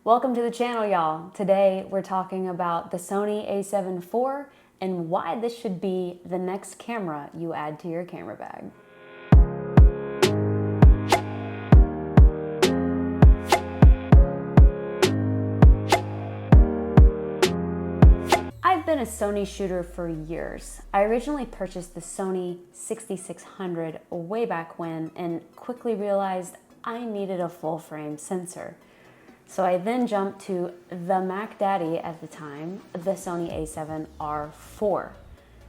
Welcome to the channel, y'all. Today we're talking about the Sony A7 IV and why this should be the next camera you add to your camera bag. I've been a Sony shooter for years. I originally purchased the Sony 6600 way back when and quickly realized I needed a full frame sensor. So I then jumped to the Mac Daddy at the time, the Sony A7R IV.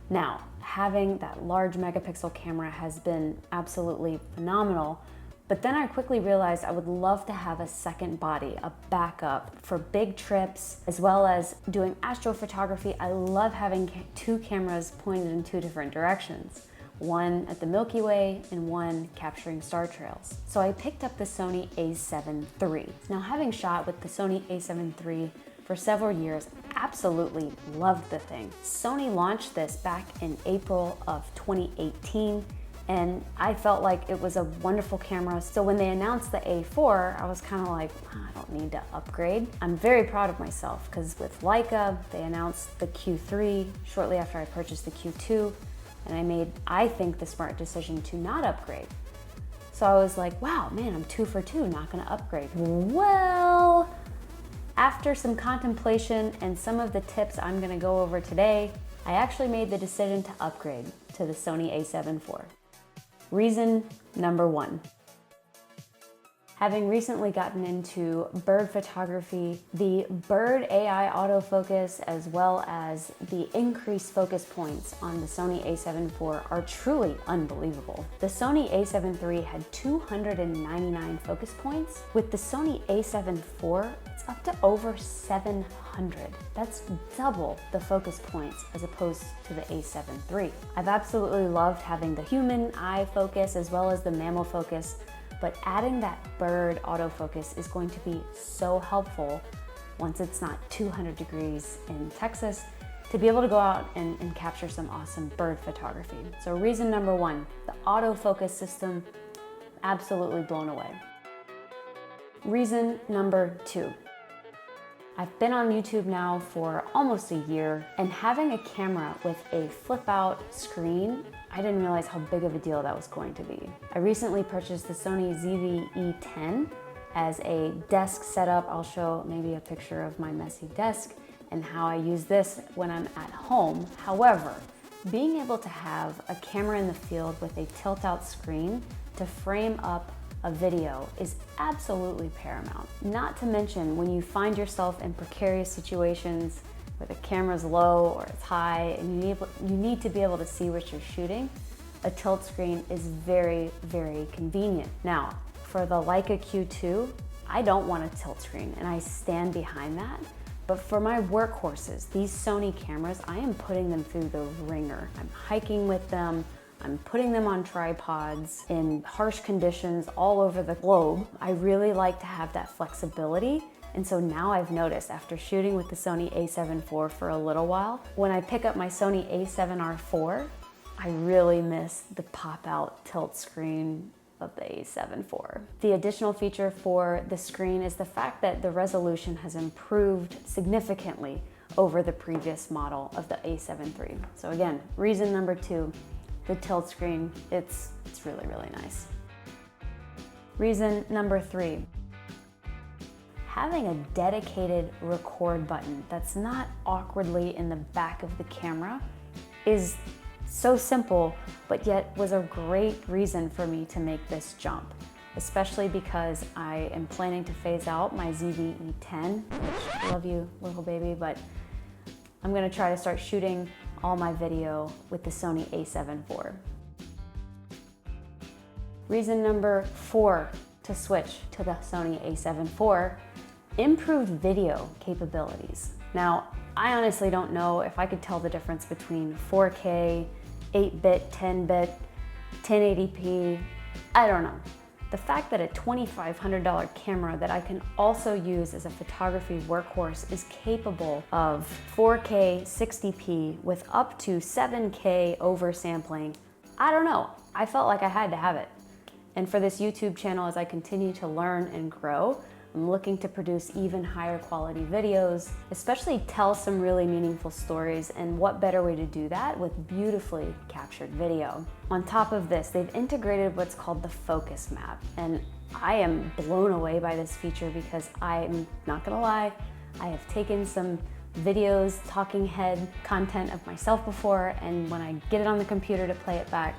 Now, having that large megapixel camera has been absolutely phenomenal, but then I quickly realized I would love to have a second body, a backup for big trips, as well as doing astrophotography. I love having two cameras pointed in two different directions. One at the Milky Way and one capturing star trails. So I picked up the Sony A7 III. Now, having shot with the Sony A7 III for several years, absolutely loved the thing. Sony launched this back in April of 2018, and I felt like it was a wonderful camera. So when they announced the A4, I was kind of like, I don't need to upgrade. I'm very proud of myself because with Leica, they announced the Q3 shortly after I purchased the Q2, and I made, I think, the smart decision to not upgrade. So I was like, wow, man, I'm 2 for 2, not gonna upgrade. Well, after some contemplation and some of the tips I'm gonna go over today, I actually made the decision to upgrade to the Sony A7 IV. Reason number 1. Having recently gotten into bird photography, the bird AI autofocus as well as the increased focus points on the Sony A7 IV are truly unbelievable. The Sony A7 III had 299 focus points. With the Sony A7 IV, it's up to over 700. That's double the focus points as opposed to the A7 III. I've absolutely loved having the human eye focus as well as the mammal focus, but adding that bird autofocus is going to be so helpful once it's not 200 degrees in Texas to be able to go out and capture some awesome bird photography. So reason number 1, the autofocus system, absolutely blown away. Reason number 2, I've been on YouTube now for almost a year, and having a camera with a flip out screen, I didn't realize how big of a deal that was going to be. I recently purchased the Sony A7iv as a desk setup. I'll show maybe a picture of my messy desk and how I use this when I'm at home. However, being able to have a camera in the field with a tilt out screen to frame up a video is absolutely paramount. Not to mention when you find yourself in precarious situations where the camera's low or it's high and you need to be able to see what you're shooting, a tilt screen is very, very convenient. Now, for the Leica Q2, I don't want a tilt screen and I stand behind that. But for my workhorses, these Sony cameras, I am putting them through the ringer. I'm hiking with them. I'm putting them on tripods in harsh conditions all over the globe. I really like to have that flexibility. And so now I've noticed after shooting with the Sony A7 IV for a little while, when I pick up my Sony A7R IV, I really miss the pop-out tilt screen of the A7 IV. The additional feature for the screen is the fact that the resolution has improved significantly over the previous model of the A7 III. So again, reason number 2, the tilt screen, it's really, really nice. Reason number 3, having a dedicated record button that's not awkwardly in the back of the camera is so simple, but yet was a great reason for me to make this jump, especially because I am planning to phase out my ZV-E10, which I love you, little baby, but I'm gonna try to start shooting all my video with the Sony A7 IV. Reason number 4 to switch to the Sony A7 IV, improved video capabilities. Now, I honestly don't know if I could tell the difference between 4K, 8-bit, 10-bit, 1080p, I don't know. The fact that a $2,500 camera that I can also use as a photography workhorse is capable of 4K 60p with up to 7K oversampling, I don't know. I felt like I had to have it. And for this YouTube channel, as I continue to learn and grow, I'm looking to produce even higher quality videos, especially tell some really meaningful stories, and what better way to do that with beautifully captured video. On top of this, they've integrated what's called the focus map, and I am blown away by this feature because I'm not gonna lie, I have taken some videos, talking head content of myself before, and when I get it on the computer to play it back,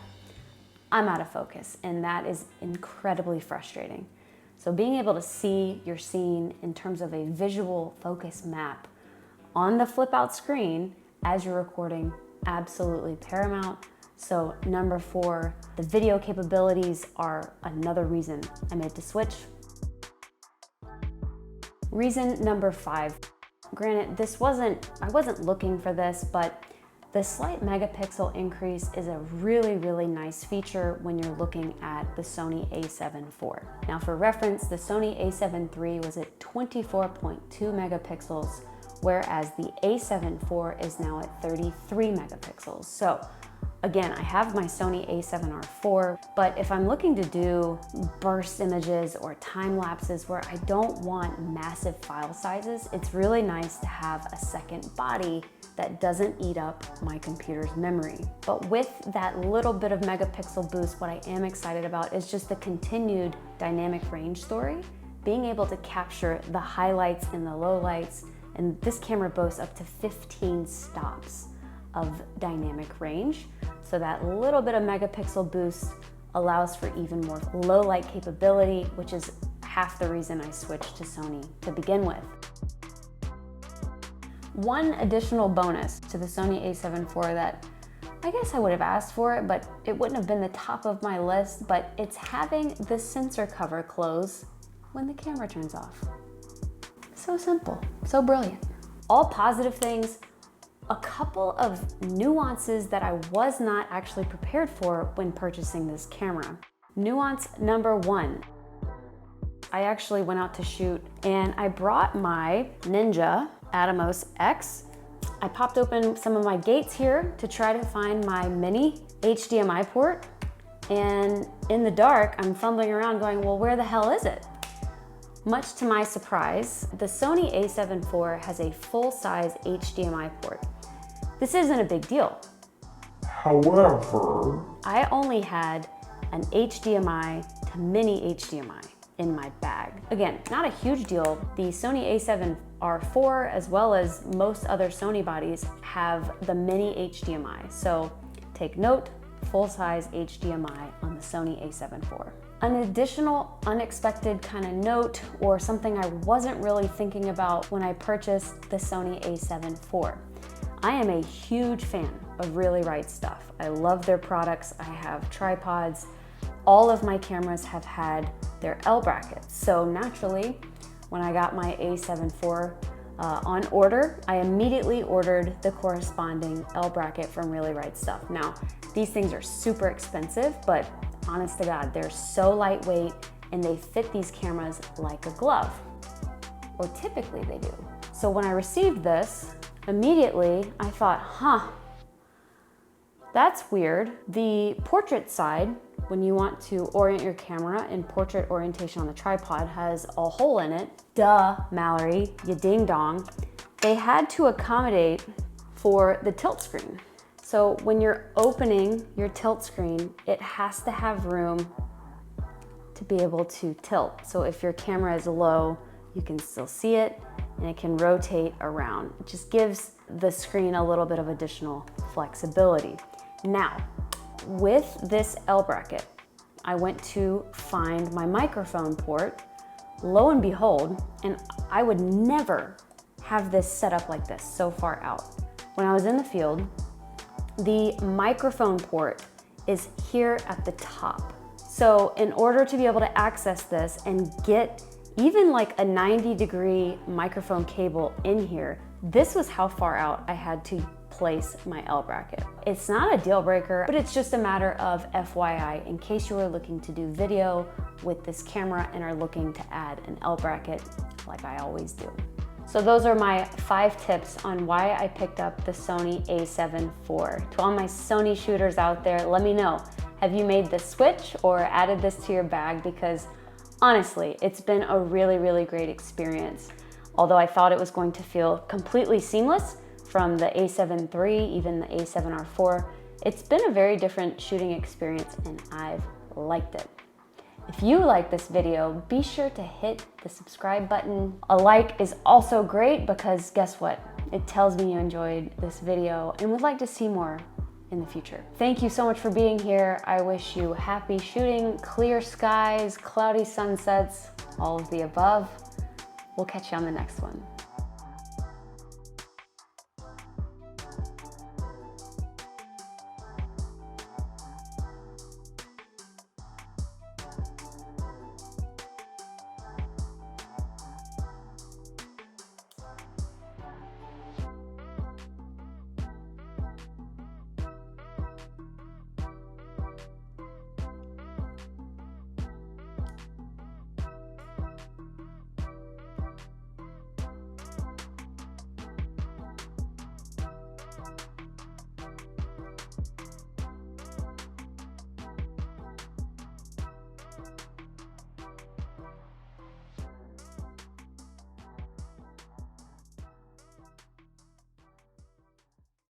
I'm out of focus, and that is incredibly frustrating. So being able to see your scene in terms of a visual focus map on the flip out screen as you're recording, absolutely paramount. So number 4, the video capabilities are another reason I made the switch. Reason number 5, granted, I wasn't looking for this, but the slight megapixel increase is a really, really nice feature when you're looking at the Sony A7 IV. Now for reference, the Sony A7 III was at 24.2 megapixels, whereas the A7 IV is now at 33 megapixels. So again, I have my Sony A7R IV, but if I'm looking to do burst images or time lapses where I don't want massive file sizes, it's really nice to have a second body that doesn't eat up my computer's memory. But with that little bit of megapixel boost, what I am excited about is just the continued dynamic range story, being able to capture the highlights and the lowlights, and this camera boasts up to 15 stops of dynamic range. So that little bit of megapixel boost allows for even more low light capability, which is half the reason I switched to Sony to begin with. One additional bonus to the Sony A7 IV that I guess I would have asked for it, but it wouldn't have been the top of my list, but it's having the sensor cover close when the camera turns off. So simple, so brilliant. All positive things. A couple of nuances that I was not actually prepared for when purchasing this camera. Nuance number 1. I actually went out to shoot and I brought my Ninja Atomos X. I popped open some of my gates here to try to find my mini HDMI port, and in the dark I'm fumbling around going, well, where the hell is it? Much to my surprise, the Sony A7 IV has a full-size HDMI port. This isn't a big deal. However, I only had an HDMI to mini HDMI in my bag. Again, not a huge deal. The Sony A7R IV, as well as most other Sony bodies, have the mini HDMI. So take note, full-size HDMI on the Sony A7 IV. An additional unexpected kind of note, or something I wasn't really thinking about when I purchased the Sony A7 IV. I am a huge fan of Really Right Stuff. I love their products. I have tripods. All of my cameras have had their L brackets. So naturally, when I got my A7 IV on order, I immediately ordered the corresponding L bracket from Really Right Stuff. Now, these things are super expensive, but honest to God, they're so lightweight and they fit these cameras like a glove, or typically they do. So when I received this, immediately I thought, that's weird. The portrait side, when you want to orient your camera in portrait orientation on the tripod, has a hole in it. Duh, Mallory, you ding dong. They had to accommodate for the tilt screen. So when you're opening your tilt screen, it has to have room to be able to tilt. So if your camera is low, you can still see it and it can rotate around. It just gives the screen a little bit of additional flexibility. Now, with this L bracket, I went to find my microphone port. Lo and behold, and I would never have this set up like this so far out. When I was in the field, the microphone port is here at the top. So in order to be able to access this and get even like a 90-degree microphone cable in here, this was how far out I had to place my L bracket. It's not a deal breaker, but it's just a matter of FYI in case you are looking to do video with this camera and are looking to add an L bracket like I always do. So those are my 5 tips on why I picked up the Sony A7 IV. To all my Sony shooters out there, let me know. Have you made the switch or added this to your bag? Because Honestly, it's been a really, really great experience. Although I thought it was going to feel completely seamless from the A7 III, even the A7R IV, it's been a very different shooting experience and I've liked it. If you like this video, be sure to hit the subscribe button. A like is also great because guess what? It tells me you enjoyed this video and would like to see more in the future. Thank you so much for being here. I wish you happy shooting, clear skies, cloudy sunsets, all of the above. We'll catch you on the next one.